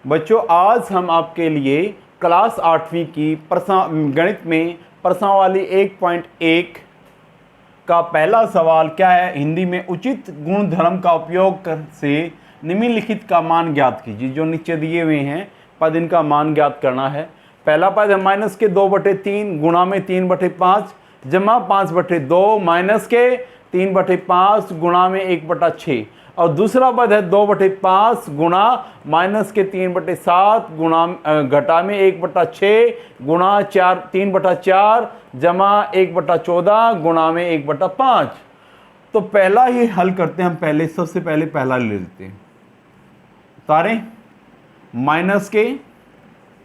बच्चों आज हम आपके लिए क्लास 8वीं की गणित में प्रश्नावली 1.1 का पहला सवाल क्या है, हिंदी में उचित गुणधर्म का उपयोग से निम्नलिखित का मान ज्ञात कीजिए। जो नीचे दिए हुए हैं पद, इनका मान ज्ञात करना है। पहला पद है माइनस के 2/3 गुणा में 3/5 जमा 5/2 माइनस के 3/5 गुणा में 1/6 और दूसरा पद है 2/5 गुणा माइनस के 3/7 गुणा घटा में 1/6 गुणा 3/4 जमा 1/14 गुणा में 1/5। तो पहला ही हल करते हैं हम। पहले सबसे पहले पहला ले लेते हैं। तारे माइनस के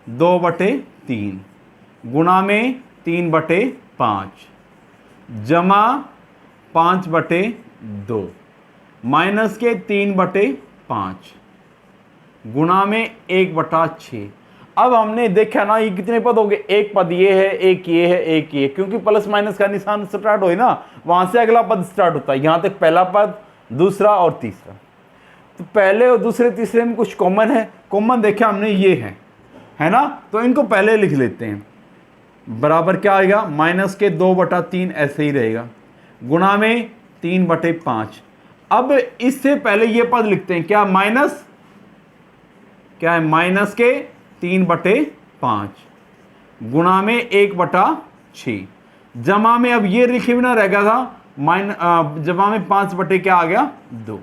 2/3 गुणा में 3/5 जमा 5/2 माइनस के 3/5 गुणा में 1/6। अब हमने देखा ना ये कितने पद हो गए, एक पद ये है, एक ये है, एक ये, क्योंकि प्लस माइनस का निशान स्टार्ट हो ना, वहां से अगला पद स्टार्ट होता है। यहां तक पहला पद, दूसरा और तीसरा। तो पहले और दूसरे तीसरे में कुछ कॉमन है। कॉमन देखा हमने ये है ना, तो इनको पहले लिख लेते हैं। बराबर क्या आएगा, माइनस के 2/3 ऐसे ही रहेगा गुणा में 3/5। अब इससे पहले ये पद लिखते हैं, क्या माइनस, क्या है माइनस के 3/5 गुणा में 1/6 जमा में, अब ये लिखे बिना रह गया था जमा में 5 क्या आ गया 2।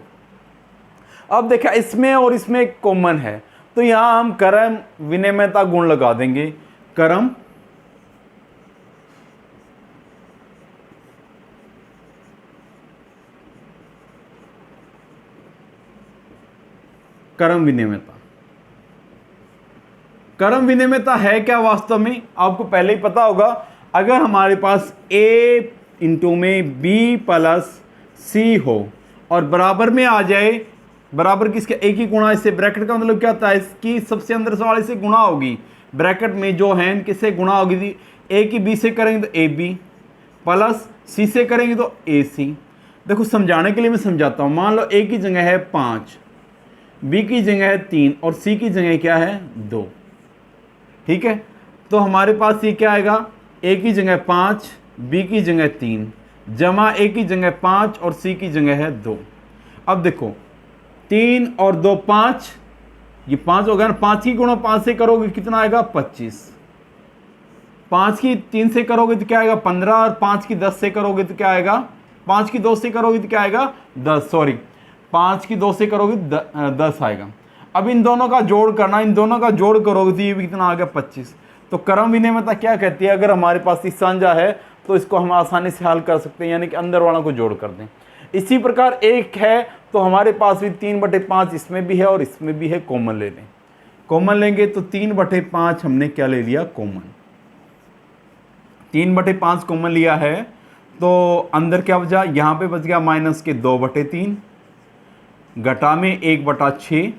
अब देखा इसमें और इसमें कॉमन है, तो यहां हम क्रम विनिमयता गुण लगा देंगे। क्रम विनिमयता। क्रम विनिमयता है क्या वास्तव में, आपको पहले ही पता होगा। अगर हमारे पास a इंटू में b प्लस c हो और बराबर में आ जाए, बराबर किसके, एक ही गुणा, इससे ब्रैकेट का मतलब क्या होता है, इसकी सबसे अंदर वाले से गुणा होगी, ब्रैकेट में जो है किससे गुणा होगी थी, a की b से करेंगे तो ab प्लस c से करेंगे तो ac। देखो समझाने के लिए मैं समझाता हूं। मान लो a की जगह है 5, b की जगह है 3 और c की जगह क्या है 2। ठीक है, तो हमारे पास ये क्या आएगा, a की जगह 5, b की जगह 3 जमा a की जगह 5 और c की जगह है 2। अब देखो 3 और 2 5, ये 5 हो गया ना, 5 की गुणा 5 से करोगे कितना आएगा 25, 5 की 3 से करोगे तो क्या आएगा 15 और 5 की 10 से करोगे तो क्या आएगा, 5 की 2 से करोगे तो क्या आएगा 10, सॉरी 5 की 2 से करोगे 10 आएगा। अब इन दोनों का जोड़ करना, इन दोनों का जोड़ करोगे तो ये भी कितना आ गया 25। तो क्रम विनिमयता क्या कहती है, अगर हमारे पास इस साझा है तो इसको हम आसानी से हल कर सकते हैं, यानी कि अंदर वालों को जोड़ कर दें। इसी प्रकार एक है तो हमारे पास भी 3/5 इसमें भी है और इसमें भी है, कॉमन ले लें। कॉमन लेंगे तो 3/5 हमने क्या ले लिया, कॉमन। 3/5 कॉमन लिया है तो अंदर क्या बचा, यहाँ पे बच गया माइनस के 2/3 घटा में 1/6।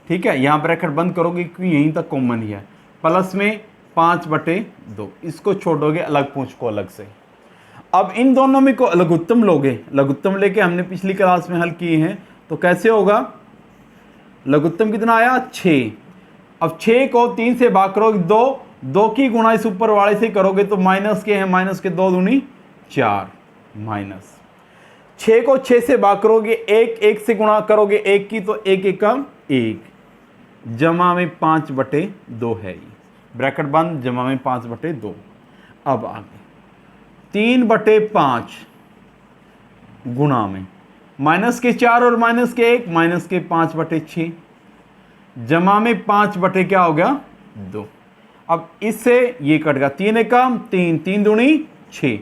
ठीक है, यहाँ ब्रैकेट बंद करोगे क्योंकि यहीं तक कॉमन ही है, प्लस में 5/2, इसको छोड़ोगे अलग पूंछ को अलग से। अब इन दोनों में को लघुत्तम लोगे, लघुत्तम लेके हमने पिछली क्लास में हल किए हैं, तो कैसे होगा, लघुत्तम कितना आया 6। अब 6 को 3 से भाग करोगे 2 की गुणा इस ऊपर वाले से करोगे तो माइनस के हैं, माइनस के 2 दूनी 4 माइनस 6 को 6 से भाग करोगे 1 से गुणा करोगे 1 की तो 1 एकम 1 जमा में 5/2 है, ये ब्रैकेट बंद, जमा में 5/2। अब आगे 3/5 गुणा में माइनस के 4 और माइनस के 1 माइनस के 5/6 जमा में 5 क्या हो गया 2। अब इससे ये कट गया, 3 एकम 3, 3 दूनी 6।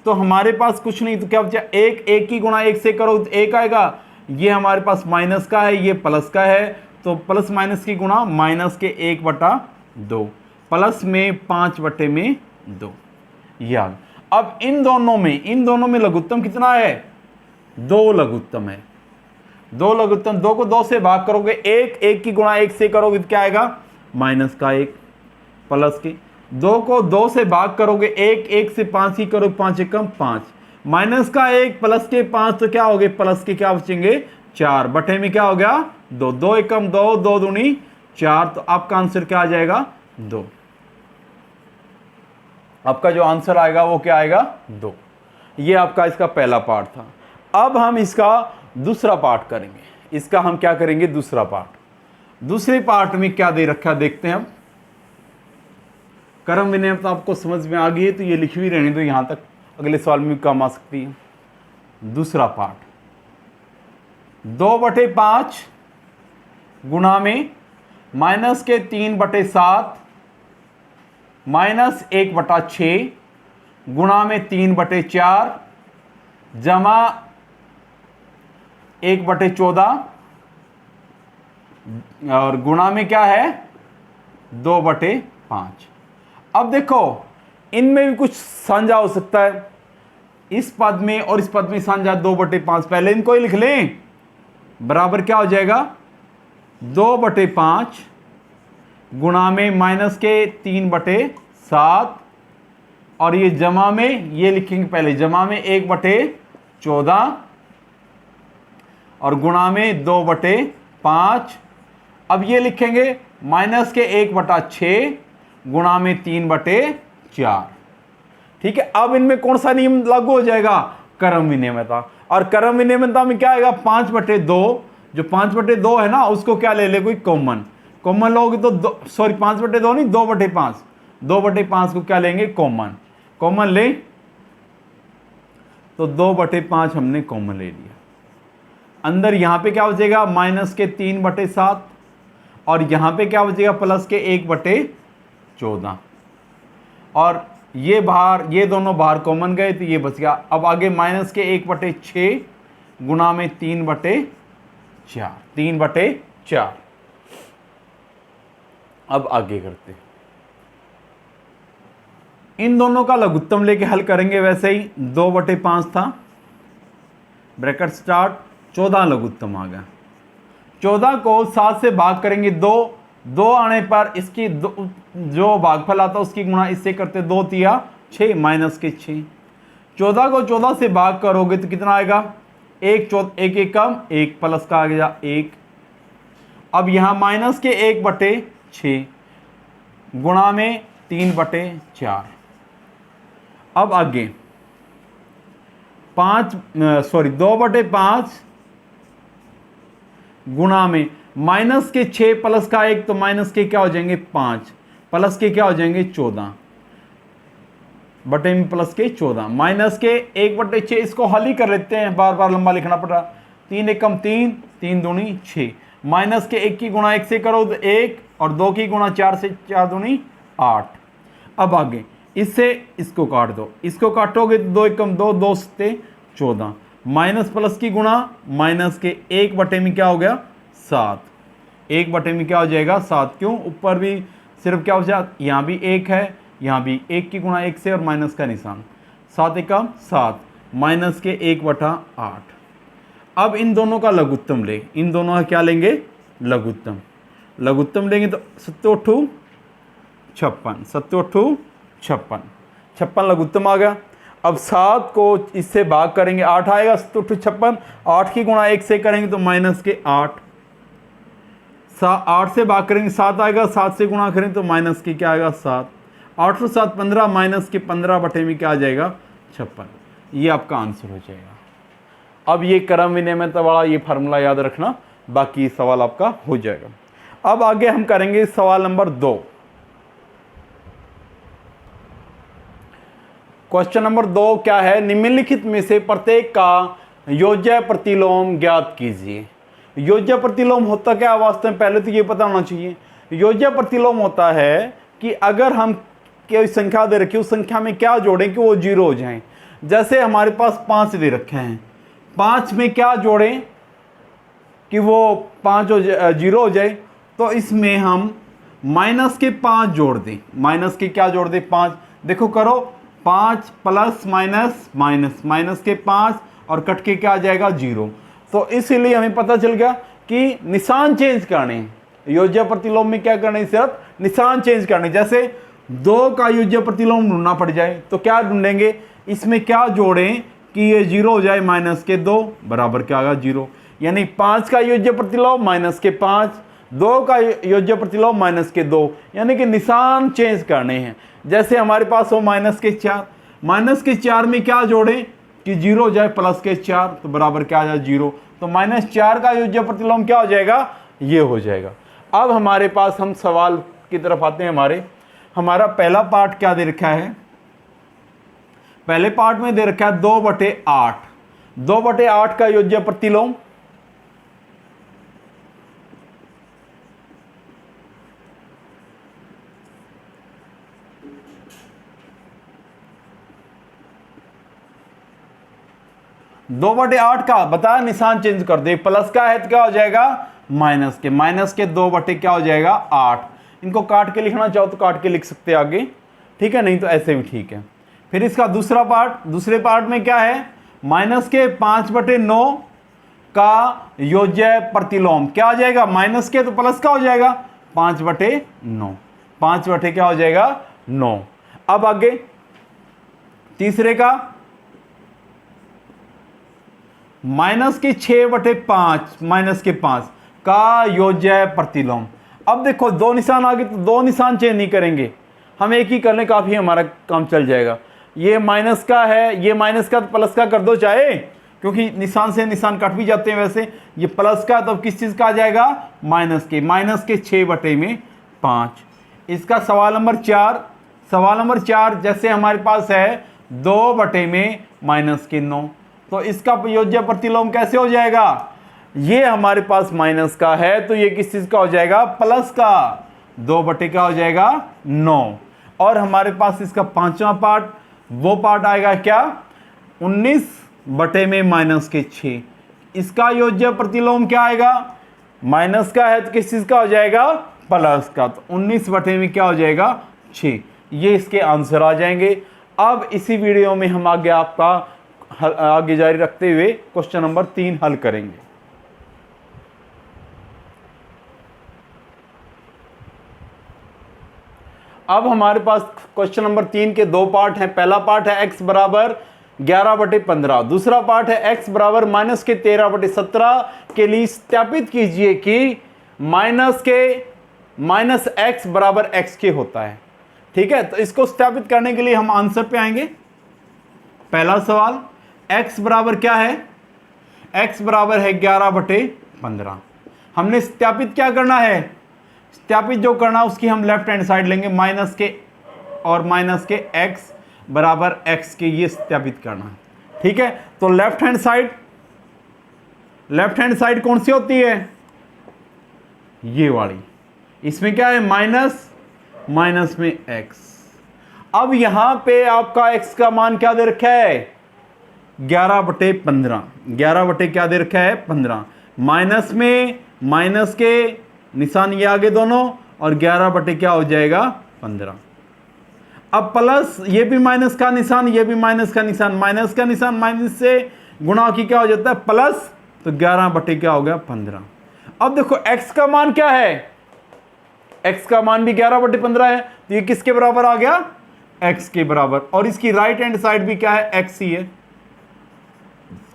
तो हमारे पास कुछ नहीं, तो क्या बचा 1 की गुणा 1 से करो तो 1 आएगा। ये हमारे पास माइनस का है, ये प्लस का है, तो प्लस माइनस की गुणा माइनस के 1/2 प्लस में 5/2 याद। अब इन दोनों में लघुत्तम कितना है, 2 लघुत्तम है, 2 लघुत्तम। 2 को 2 से भाग करोगे 1 की गुणा 1 से करोगे तो क्या आएगा माइनस का 1 प्लस के 2 को 2 से भाग करोगे 1 से 5 की करोगे 5 एकम 5 माइनस का 1 प्लस के 5 तो क्या हो गए, प्लस के क्या बचेंगे 4 बटे में क्या हो गया 2, 2 एकम 2, 2 दूनी 4, तो आपका आंसर क्या आ जाएगा 2। आपका जो आंसर आएगा वो क्या आएगा 2। ये आपका इसका पहला पार्ट था। अब हम इसका दूसरा पार्ट करेंगे। इसका हम क्या करेंगे दूसरा पार्ट। दूसरे पार्ट में क्या दे रखा है देखते हैं हम। कर्म विनिमय तो आपको समझ में आ गई है, तो ये लिखी हुई रहने दो यहां तक, अगले सवाल में काम आ सकती है। दूसरा पार्ट 2/5 गुणा में माइनस के 3/7 माइनस 1/6 गुणा में 3/4 जमा 1/14 और गुणा में क्या है 2/5। अब देखो इनमें भी कुछ साझा हो सकता है, इस पद में और इस पद में साझा 2/5। पहले इनको ही लिख लें, बराबर क्या हो जाएगा 2/5 गुणा में माइनस के 3/7 और ये जमा में ये लिखेंगे पहले, जमा में 1/14 और गुणा में 2/5। अब ये लिखेंगे माइनस के 1/6 गुणा में 3/4। ठीक है, अब इनमें कौन सा नियम लागू हो जाएगा कर्म विनिमयता। और कर्म विनिमयता में क्या आएगा 5/2। जो 5/2 है ना उसको क्या ले ले कोई कॉमन लोगे तो 5/2 नहीं 2/5। 2/5 को क्या लेंगे कॉमन ले, तो 2/5 हमने कॉमन ले लिया। अंदर यहां पे क्या बचेगा माइनस के 3/7 और यहां पे क्या बचेगा प्लस के 1/14 और ये बाहर, ये दोनों बाहर कॉमन गए तो ये बच गया। अब आगे माइनस के 1/6 गुणा में 3/4। अब आगे करते हैं, इन दोनों का लघुत्तम लेके हल करेंगे। वैसे ही 2/5 था, ब्रैकेट स्टार्ट, 14 लघुत्तम आ गया। 14 को 7 से भाग करेंगे 2 आने पर इसकी जो भागफल आता है उसकी गुणा इससे करते 2 तिया 6 माइनस के 6। 14 को 14 से भाग करोगे तो कितना आएगा 1 कम 1 प्लस का आ गया 1। अब यहां माइनस के 1/6 गुणा में 3/4। अब आगे 2/5 गुणा में माइनस के 6 प्लस का 1 तो माइनस के क्या हो जाएंगे 5 प्लस के क्या हो जाएंगे 14 बटे में प्लस के 14 माइनस के 1/6। इसको हल ही कर लेते हैं, बार बार लंबा लिखना पड़ रहा। 3 एकम 3, 3 दूनी 6 माइनस के 1 की गुणा 1 से करो तो 1 और 2 की गुणा 4 से 4 दूनी 8। अब आगे इससे इसको काट दो, इसको काटोगे तो 2 एकम 2, 2 सत्ते 14 माइनस प्लस की गुणा माइनस के 1 में क्या हो गया 7। 1 में क्या हो जाएगा 7। क्यों ऊपर भी सिर्फ क्या हो जाए, यहाँ भी 1 है, यहाँ भी 1 की गुणा 1 से और माइनस का निशान। 7 एकम 7 माइनस के 1/8। अब इन दोनों का लघुत्तम ले, इन दोनों का क्या लेंगे लघुत्तम लेंगे तो 7 56 56 लघुत्तम आ गया। अब 7 को इससे भाग करेंगे 8 आएगा 7 56। 8 की गुणा 1 से करेंगे तो माइनस के 8। 8 से भाग करेंगे 7 आएगा, 7 से गुणा करेंगे तो माइनस के क्या आएगा 7। 8 और 7 15 माइनस के 15 बटे में क्या आ जाएगा 56। ये आपका आंसर हो जाएगा। अब ये क्रम विनिमयता वाला ये फार्मूला याद रखना, बाकी सवाल आपका हो जाएगा। अब आगे हम करेंगे सवाल नंबर 2। क्वेश्चन नंबर 2 क्या है, निम्नलिखित में से प्रत्येक का योज्य प्रतिलोम ज्ञात कीजिए। योज्य प्रतिलोम होता क्या वास्तव में, पहले तो ये पता होना चाहिए। योज्य प्रतिलोम होता है कि अगर हम कोई संख्या दे रखी उस संख्या में क्या जोड़ें कि वो 0 हो जाएं। जैसे हमारे पास 5 दे रखे हैं, 5 में क्या जोड़ें कि वो 5 0 हो जाए, तो इसमें हम माइनस के 5 जोड़ दें। माइनस के क्या जोड़ दें 5, देखो करो 5 प्लस माइनस माइनस माइनस के 5 और कट के क्या आ जाएगा 0। तो इसीलिए हमें पता चल गया कि निशान चेंज करने, योज्य प्रतिलोम में क्या करने, सिर्फ निशान चेंज करने। जैसे 2 का योज्य प्रतिलोम ढूंढना पड़ जाए तो क्या ढूंढेंगे, इसमें क्या जोड़ें कि ये 0 हो जाए, माइनस के 2 बराबर क्या आएगा 0। यानी 5 का योज्य प्रतिलोम माइनस के 5, 2 का योज्य प्रतिलोम माइनस के 2, यानी कि निशान चेंज करने हैं। जैसे हमारे पास हो माइनस के 4, माइनस के 4 में क्या जोड़ें कि 0 हो जाए, प्लस के 4 तो बराबर क्या आ जाए 0, तो -4 का योज्य प्रतिलोम क्या हो जाएगा, ये हो जाएगा। अब हमारे पास हम सवाल की तरफ आते हैं। हमारा पहला पार्ट क्या दे रखा है, पहले पार्ट में दे रखा है 2/8, 2/8 का योज्य प्रतिलोम, दो बटे 8 का बताया, निशान चेंज कर दे, प्लस का है तो क्या हो जाएगा माइनस के, माइनस के 2 बटे क्या हो जाएगा 8। इनको काट के लिखना चाहो तो काट के लिख सकते हैं आगे, ठीक है, नहीं तो ऐसे भी ठीक है। फिर इसका दूसरा पार्ट, दूसरे पार्ट में क्या है, माइनस के 5/9 का योज्य प्रतिलोम क्या हो जाएगा, माइनस के तो प्लस का हो जाएगा 5/9, 5 बटे क्या हो जाएगा 9। अब आगे तीसरे का माइनस के 6/5 माइनस के 5 का योज्य प्रतिलोम। अब देखो दो निशान आ गए तो दो निशान चेंज नहीं करेंगे, हम एक ही कर लें, काफी हमारा काम चल जाएगा। ये माइनस का है, ये माइनस का तो प्लस का कर दो चाहे, क्योंकि निशान से निशान कट भी जाते हैं। वैसे ये प्लस का तो किस चीज का आ जाएगा, माइनस के 6/5। इसका सवाल नंबर 4, सवाल नंबर 4 जैसे हमारे पास है 2/-9, तो इसका योज्य प्रतिलोम कैसे हो जाएगा, ये हमारे पास माइनस का है तो ये किस चीज का हो जाएगा, प्लस का, 2 बटे क्या हो जाएगा 9। और हमारे पास इसका पांचवा पार्ट, वो पार्ट आएगा क्या, 19/-6, इसका योज्य प्रतिलोम क्या आएगा, माइनस का है तो किस चीज का हो जाएगा, प्लस का, तो 19 में क्या हो जाएगा 6। ये इसके आंसर आ जाएंगे। अब इसी वीडियो में हम आगे आपका आगे जारी रखते हुए क्वेश्चन नंबर 3 हल करेंगे। अब हमारे पास क्वेश्चन नंबर 3 के दो पार्ट हैं। पहला पार्ट है x बराबर 11/15, दूसरा पार्ट है x बराबर -13/17 के लिए सत्यापित कीजिए कि -x बराबर x के होता है। ठीक है, तो इसको सत्यापित करने के लिए हम आंसर पे आएंगे। पहला सवाल, x बराबर क्या है, x बराबर है 11/15। हमने सत्यापित क्या करना है, सत्यापित जो करना उसकी हम लेफ्ट हैंड साइड लेंगे, माइनस के और माइनस के x बराबर x के, ये सत्यापित करना है। ठीक है, तो लेफ्ट हैंड साइड कौन सी होती है, ये वाली, इसमें क्या है माइनस में x। अब यहां पे आपका x का मान क्या दे रखा है, 11/15, 11 क्या दे रखा है 15, माइनस में माइनस के निशान ये आगे दोनों, और 11 क्या हो जाएगा 15। अब प्लस, ये भी माइनस का निशान, ये भी माइनस का निशान, माइनस का निशान माइनस से गुणा की क्या हो जाता है प्लस, तो 11 क्या हो गया 15। अब देखो x का मान क्या है, x का मान भी 11/15 है, तो ये किसके बराबर आ गया, x के बराबर। और इसकी राइट हैंड साइड भी क्या है, x ही है,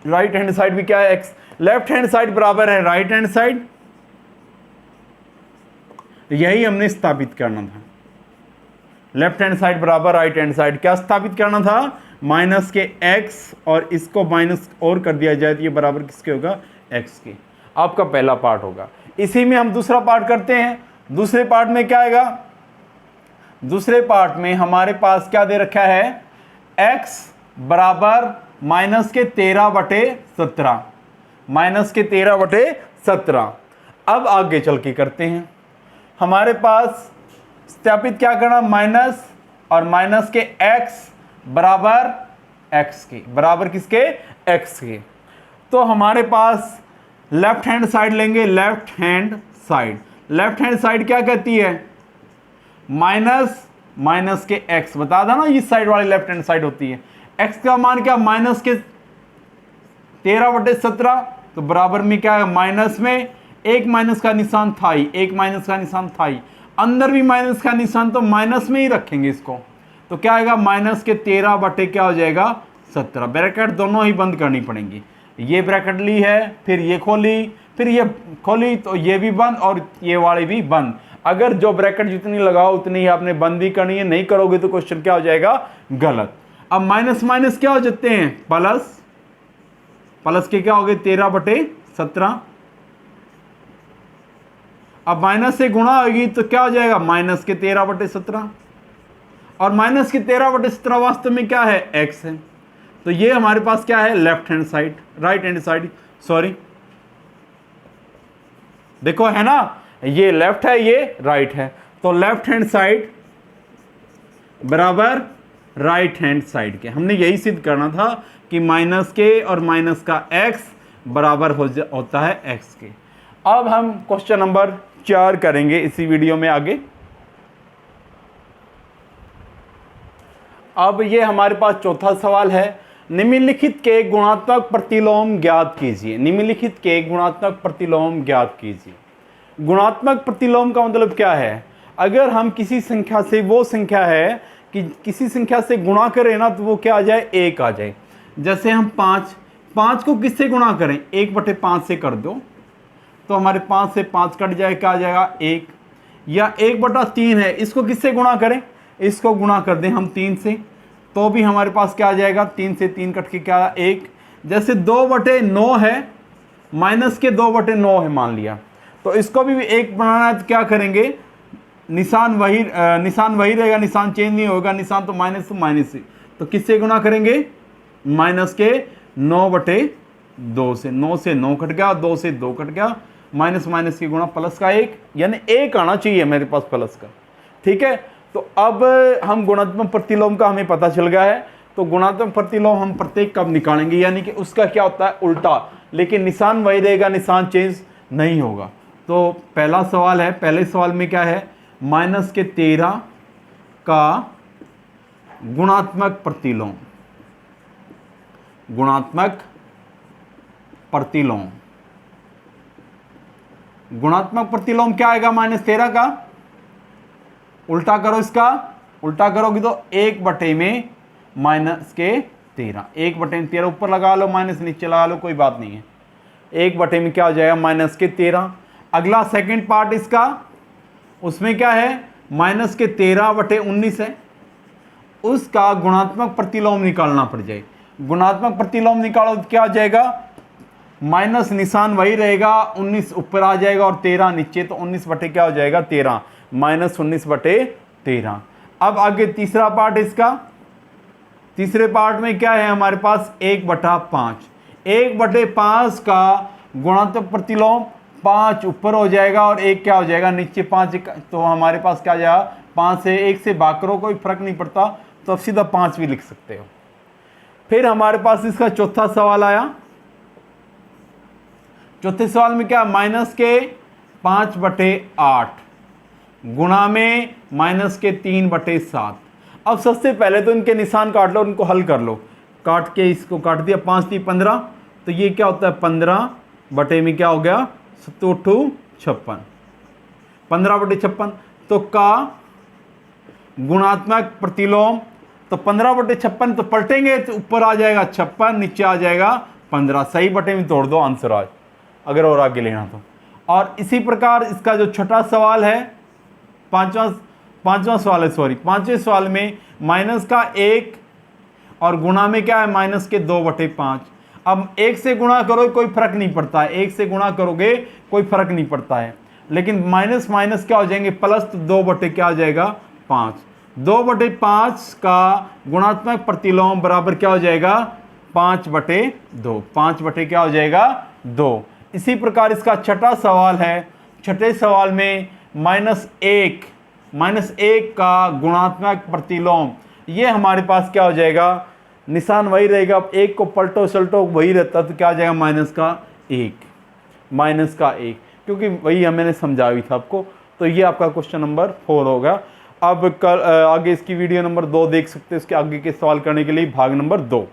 राइट हैंड साइड भी क्या है x, लेफ्ट हैंड साइड बराबर है राइट हैंड साइड, यही हमने स्थापित करना था। लेफ्ट हैंड साइड बराबर राइट हैंड साइड, क्या स्थापित करना था, माइनस के x, और इसको माइनस और कर दिया जाए तो ये बराबर किसके होगा, x के। आपका पहला पार्ट होगा। इसी में हम दूसरा पार्ट करते हैं। दूसरे पार्ट में क्या आएगा, दूसरे पार्ट में हमारे पास क्या दे रखा है, x बराबर -13/17, -13/17। अब आगे चल के करते हैं। हमारे पास सत्यापित क्या करना, माइनस और माइनस के x बराबर x के, बराबर किसके, x के। तो हमारे पास लेफ्ट हैंड साइड लेंगे, लेफ्ट हैंड साइड क्या कहती है, माइनस के x, बता था ना इस साइड वाली लेफ्ट हैंड साइड होती है। x का मान क्या, -13/17, तो बराबर में क्या है, माइनस में एक माइनस का निशान था ही, एक माइनस का निशान था ही, अंदर भी माइनस का निशान, तो माइनस में ही रखेंगे इसको, तो क्या आएगा -13 क्या हो जाएगा 17, ब्रैकेट दोनों ही बंद करनी पड़ेंगी। ये ब्रैकेट ली है, फिर ये खोली, फिर ये खोली, तो ये भी बंद और ये वाली भी बंद। अगर जो ब्रैकेट जितनी लगाओ उतनी ही आपने बंद भी करनी है, नहीं करोगे तो क्वेश्चन क्या हो जाएगा, गलत। अब माइनस माइनस क्या हो जाते हैं, प्लस, प्लस के क्या हो गए 13/17। अब माइनस से गुणा होगी तो क्या हो जाएगा, माइनस के 13/17, और माइनस के 13/17 वास्तव में क्या है, एक्स है। तो ये हमारे पास क्या है, left hand side, right hand side sorry, देखो है ना, ये लेफ्ट है ये राइट है, तो लेफ्ट हैंड साइड बराबर राइट हैंड साइड के। हमने यही सिद्ध करना था कि माइनस के और माइनस का एक्स बराबर होता है एक्स के। अब हम क्वेश्चन नंबर 4 करेंगे इसी वीडियो में आगे। अब ये हमारे पास चौथा सवाल है, निम्नलिखित के गुणात्मक प्रतिलोम ज्ञात कीजिए। निम्नलिखित के गुणात्मक प्रतिलोम ज्ञात कीजिए। गुणात्मक प्रतिलोम का मतलब क्या है, अगर हम किसी संख्या से, वो संख्या है कि किसी संख्या से गुणा करें ना तो वो क्या आ जाए, 1 आ जाए। जैसे हम 5 को किससे गुणा करें, 1/5 से कर दो, तो हमारे 5 से 5 कट जाए, क्या आ जाएगा 1। या 1/3 है, इसको किससे गुणा करें, इसको गुणा कर दें हम 3 से, तो भी हमारे पास क्या आ जाएगा, 3 से 3 कट के क्या आया 1। जैसे 2/9 है, माइनस के 2/9 है मान लिया, तो इसको भी 1 बनाना है तो क्या करेंगे, निशान वही रहेगा, निशान चेंज नहीं होगा, निशान तो माइनस से, तो किससे गुणा करेंगे, माइनस के 9/2 से। 9 से 9 कट गया, 2 से 2 कट गया, माइनस माइनस की गुणा प्लस का 1, यानी 1 आना चाहिए मेरे पास प्लस का। ठीक है, तो अब हम गुणात्मक प्रतिलोम का हमें पता चल गया है, तो गुणात्मक प्रतिलोम हम प्रत्येक कब निकालेंगे, यानी कि उसका क्या होता है उल्टा, लेकिन निशान वही रहेगा, निशान चेंज नहीं होगा। तो पहला सवाल है, पहले सवाल में क्या है, माइनस के 13 का गुणात्मक प्रतिलोम। गुणात्मक प्रतिलोम, गुणात्मक प्रतिलोम क्या आएगा, -13 का उल्टा करो, इसका उल्टा करोगे तो 1 में माइनस के 13, 1/13 ऊपर लगा लो, माइनस नीचे लगा लो, कोई बात नहीं है। 1 में क्या हो जाएगा, माइनस के 13। अगला सेकंड पार्ट इसका, उसमें क्या है, माइनस के 13/19 है, उसका गुणात्मक प्रतिलोम निकालना पड़ जाए। गुणात्मक प्रतिलोम निकालो तो क्या आ जाएगा, माइनस निशान वही रहेगा, 19 ऊपर आ जाएगा और 13 नीचे, तो 19 बटे क्या हो जाएगा 13, -19/13। अब आगे तीसरा पार्ट इसका, तीसरे पार्ट में क्या है हमारे पास, 1/5। 1/5 का गुणात्मक प्रतिलोम 5 ऊपर हो जाएगा और 1 क्या हो जाएगा नीचे, 5, तो हमारे पास क्या आ जाएगा, 5 से 1 से भाग करो, कोई फर्क नहीं पड़ता, तो अब सीधा 5 भी लिख सकते हो। फिर हमारे पास इसका चौथा सवाल आया। चौथे सवाल में क्या, माइनस के 5/8 गुणा में माइनस के 3/7। अब सबसे पहले तो इनके निशान काट लो, उनको हल कर लो, काट के इसको काट दिया, 5 × 15, तो ये क्या होता है 15 बटे में क्या हो गया 7×8 56, 15/56। तो का गुणात्मक प्रतिलोम, तो 15/56, तो पलटेंगे तो ऊपर आ जाएगा 56, नीचे आ जाएगा 15, सही बटे में तोड़ दो आंसर आज, अगर और आगे लेना तो। और इसी प्रकार इसका जो छठा सवाल है, पांचवा सवाल है, सॉरी 5वें सवाल में माइनस का 1 और गुणा में क्या है माइनस के 2/5। अब 1 से गुणा करो कोई फर्क नहीं पड़ता है, 1 से गुणा करोगे कोई फर्क नहीं पड़ता है, लेकिन माइनस माइनस क्या हो जाएंगे प्लस, तो 2 क्या आ जाएगा 5। 2/5 का गुणात्मक प्रतिलोम बराबर क्या हो जाएगा 5/2, 5 क्या हो जाएगा 2। इसी प्रकार इसका छठा सवाल है, छठे सवाल में -1 का गुणात्मक प्रतिलोम, ये हमारे पास क्या हो जाएगा, निशान वही रहेगा, 1 को पलटो सलटो वही रहता, तो क्या आ जाएगा -1, क्योंकि वही मैंने समझाया था आपको। तो ये आपका क्वेश्चन नंबर 4 होगा। अब कल आगे इसकी वीडियो नंबर 2 देख सकते हैं, इसके आगे के सवाल करने के लिए भाग नंबर 2।